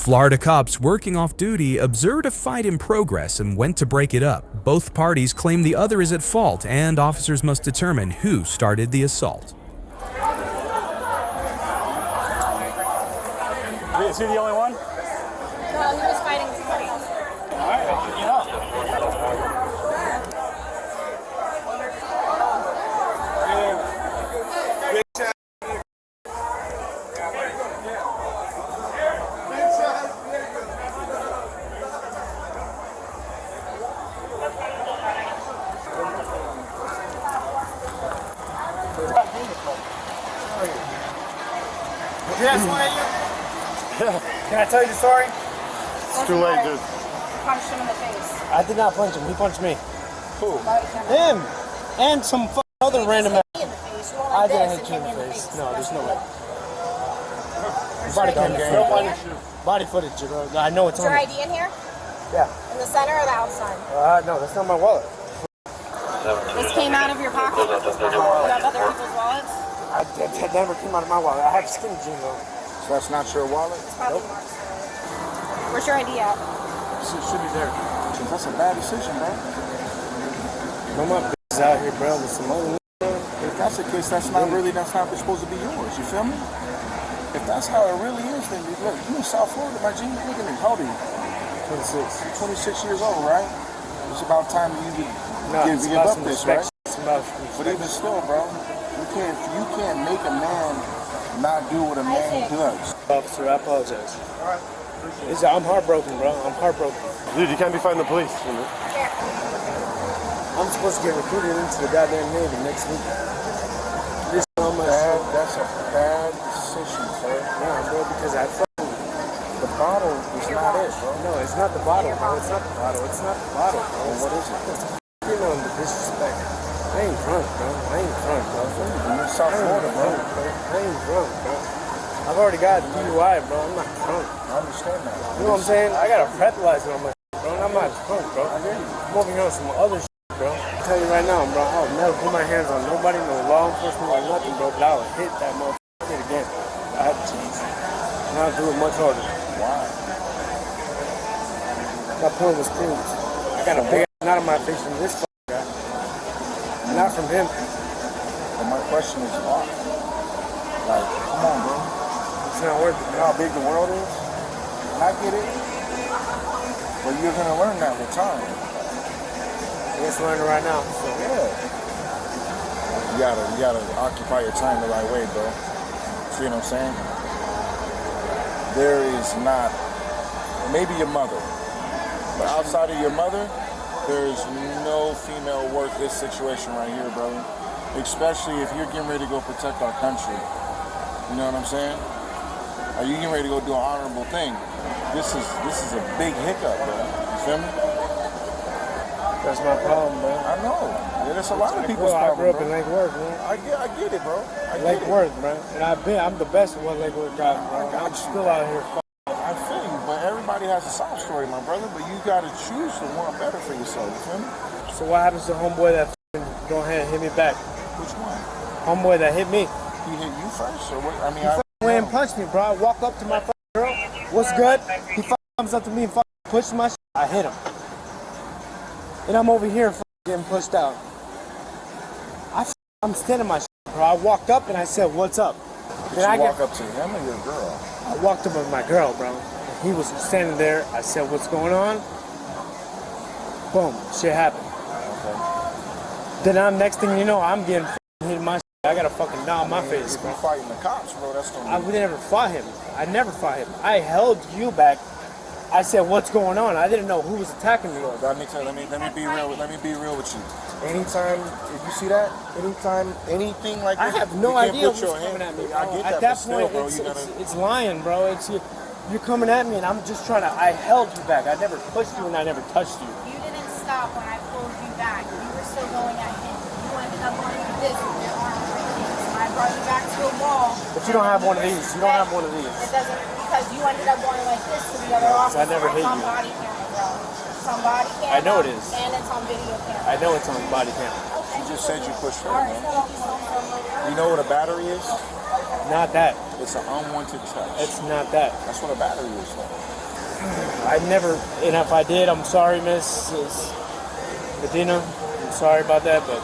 Florida cops working off duty observed a fight in progress and went to break it up. Both parties claim the other is at fault, and officers must determine who started the assault. Is he the only one? No, he was fighting somebody else. All right, I'll pick it up. Did I swear at you? Can I tell you the story? It's too late, dude. Punched him in the face. I did not punch him. He punched me. Who? Him. And some other random ass. In the face. You went I like didn't this hit you and in the face. No, there's no way. Where's Body your cam ID? game. Body footage. I know it's Is your on. ID in here? Yeah. In the center or the outside? No, that's not my wallet. This came out of your pocket? You have other people's wallets? That never came out of my wallet. I have skinny jeans on. So that's not your wallet? It's probably Mark's. Where's your ID at? Should be there. That's a bad decision, bro. No, my bitch out here, bro, with some other. If that's the case, that's not supposed to be yours. You feel me? If that's how it really is, then look, you in South Florida, my G. Look at me. How old are you? 26. You're 26 years old, right? It's about time you give up this, right? But even still, bro, you can't make a man not do what a man does. Officer, I apologize. I'm heartbroken, bro. I'm heartbroken. Dude, you can't be fighting the police. You know? I'm supposed to get recruited into the goddamn Navy next week. That's a bad decision, sir. Yeah, bro, because the bottle is not it, bro. No, it's not the bottle, bro. It's not the bottle. It's not the bottle, bro. What is it? You know the disrespect. I ain't drunk, bro. I ain't drunk, bro. You're in South Florida, bro. I ain't drunk, bro. I've already got DUI, bro. I'm not drunk. I understand that. You know what I'm saying? I got a breathalyzer on my shit, bro, and I'm not drunk, bro. I hear you. I'm over here on some other shit, bro. I'll tell you right now, bro, I'll never put my hands on nobody, no law enforcement or nothing, bro, but I'll hit that motherfucker again. I have to change. And I'll do it much harder. Why? My point was proved. I got a big knot on my face from this fucking guy. Not from him. But my question is why? Like, come on, bro. It's not worth it. You know how big the world is? And I get it. But you're gonna learn that with time. It's learning right now. So. Yeah. You gotta occupy your time the right way, bro. See what I'm saying? There is not, maybe your mother, but outside of your mother, there is no female worth this situation right here, brother. Especially if you're getting ready to go protect our country. You know what I'm saying? Are you getting ready to go do an honorable thing? This is a big hiccup, bro. You feel me? That's my problem, bro. I know. Yeah, there's a lot of people's I problem, grew up bro. in Lake Worth, man. I get it, bro. Lake Worth, bro. And I'm the best at what Lake Worth got, bro. I'm still out here. I feel you, but everybody has a sob story, my brother. But you gotta choose the one better for yourself. You feel me? So what happens to homeboy that don't hit me back? Which one? Homeboy that hit me. He hit you first, or what? I mean, He went and punched me, bro. I walk up to my girl. What's good? He comes up to me and pushes my shit. I hit him. And I'm over here getting pushed out. I'm standing my shit, bro. I walked up and I said, "What's up?" Did you walk up to him or your girl? I walked up with my girl, bro. He was standing there. I said, "What's going on?" Boom, shit happened. Okay. Then next thing you know, I'm getting hit in my shit. I got a fucking knot on my face, If bro. you fighting the cops, bro, that's gonna be... I never fought him. I never fought him. I held you back. I said, "What's going on?" I didn't know who was attacking me. Let me be real with you. Anytime, if you see that, anything like that, I have no idea who's coming at me, bro. I get At that, that but still, point, bro, it's lying, bro. You're coming at me, and I'm just trying to. I held you back. I never pushed you, and I never touched you. You didn't stop when I pulled you back. You were still going at him. You ended up going like this with your arms like this. I brought you back to a wall. But you don't have one of these. You don't have one of these. It doesn't, because you ended up going like this to the other officer. I never hit It's on you. body camera, bro. It's on body camera. I know it is. And it's on video camera. I know it's on body cam. You just said you pushed her, All right, man. You know what a battery is? You not that. It's an unwanted touch. It's not that. That's what a battery is like. I never, and if I did, I'm sorry, Miss Medina. I'm sorry about that, but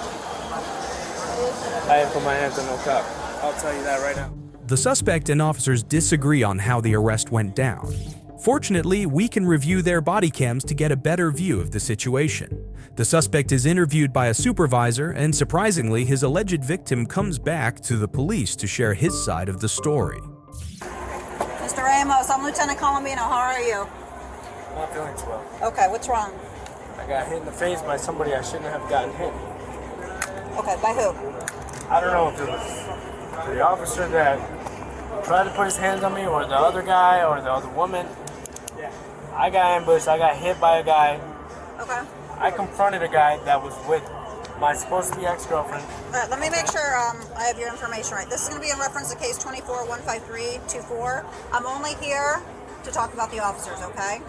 I didn't put my hands on no cop. I'll tell you that right now. The suspect and officers disagree on how the arrest went down. Fortunately, we can review their body cams to get a better view of the situation. The suspect is interviewed by a supervisor, and surprisingly, his alleged victim comes back to the police to share his side of the story. Mr. Ramos, I'm Lieutenant Colombino. How are you? Not feeling too well. Okay, what's wrong? I got hit in the face by somebody I shouldn't have gotten hit. Okay, by who? I don't know if it was the officer that tried to put his hands on me, or the other guy, or the other woman. I got ambushed. I got hit by a guy. Okay. I confronted a guy that was with my supposed to be ex-girlfriend. All right, let me make sure I have your information right. This is going to be in reference to case 24-15324. I'm only here to talk about the officers, okay?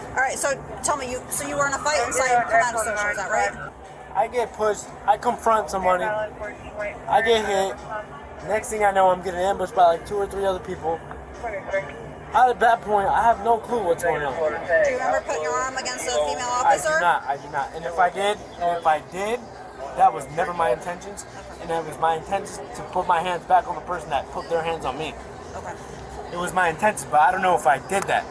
All right, so tell me, you were in a fight inside Command Social, is that right? I get pushed. I confront somebody. I get hit. Next thing I know, I'm getting ambushed by like 2 or 3 other people. At that point, I have no clue what's going on. Do you remember putting your arm against a female officer? I do not. And if I did, that was never my intentions. And it was my intention to put my hands back on the person that put their hands on me. Okay. It was my intention, but I don't know if I did that.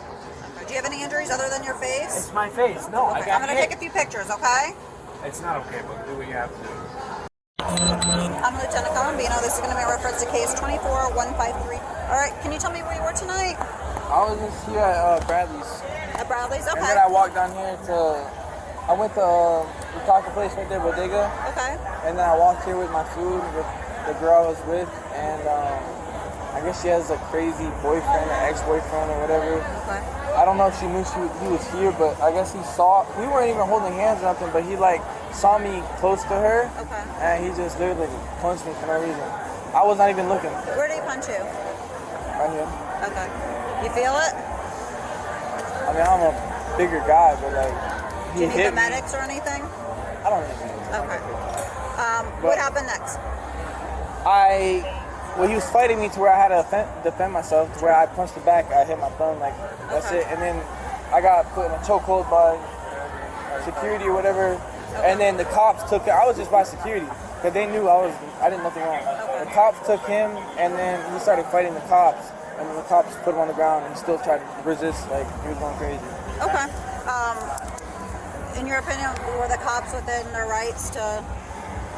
Do you have any injuries other than your face? It's my face. No, Okay, I got I'm going to take a few pictures, okay? It's not okay, but do what you have to do. I'm Lieutenant Colombino. This is going to be in reference to case 24-153. All right, can you tell me where you were tonight? I was just here at Bradley's. At Bradley's, okay. And then I walked down here I went to the taco place right there, Bodega. Okay. And then I walked here with my food with the girl I was with. And I guess she has a crazy boyfriend, an ex-boyfriend or whatever. Okay. I don't know if she knew he was here, but I guess he saw, we weren't even holding hands or nothing, but he like saw me close to her. Okay. And he just literally punched me for no reason. I was not even looking. Where did he punch you? Right here. Okay. You feel it? I mean, I'm a bigger guy, but like, Do you need the medics or anything? I don't need anything. Okay. What happened next? Well, he was fighting me to where I had to defend myself, to where I punched the back, I hit my thumb, like, that's it. And then I got put in a chokehold by security or whatever. Okay. And then the cops took it. I was just by security, because they knew I did nothing wrong. Okay. The cops took him, and then he started fighting the cops. And then the cops put him on the ground, and he still tried to resist, like, he was going crazy. Okay. In your opinion, were the cops within their rights to...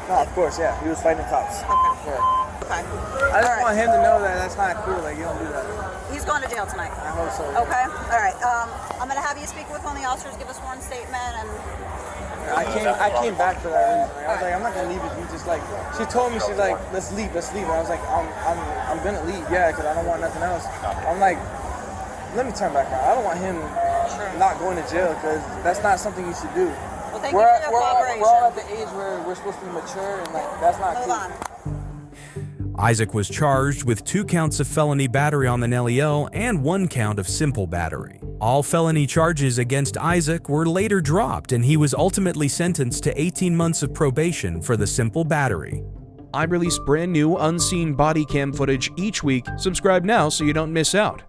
No, of course, yeah. He was fighting the cops. Okay. Yeah. Okay. I just want him to know that that's not cool, like, you don't do that. He's going to jail tonight. I hope so. Okay. All right. I'm going to have you speak with one of the officers, give a sworn statement, and... I came back for that reason. Like, I was like, I'm not gonna leave if you just like. She told me, she's like, let's leave. And I was like, I'm gonna leave, yeah, because I don't want nothing else. I'm like, let me turn back around. I don't want him not going to jail, because that's not something you should do. Well, thank you for your cooperation. We're all at the age where we're supposed to be mature, and like that's not Hold cool. on. Isaac was charged with 2 counts of felony battery on the LEO and 1 count of simple battery. All felony charges against Isaac were later dropped, and he was ultimately sentenced to 18 months of probation for the simple battery. I release brand new unseen body cam footage each week. Subscribe now so you don't miss out.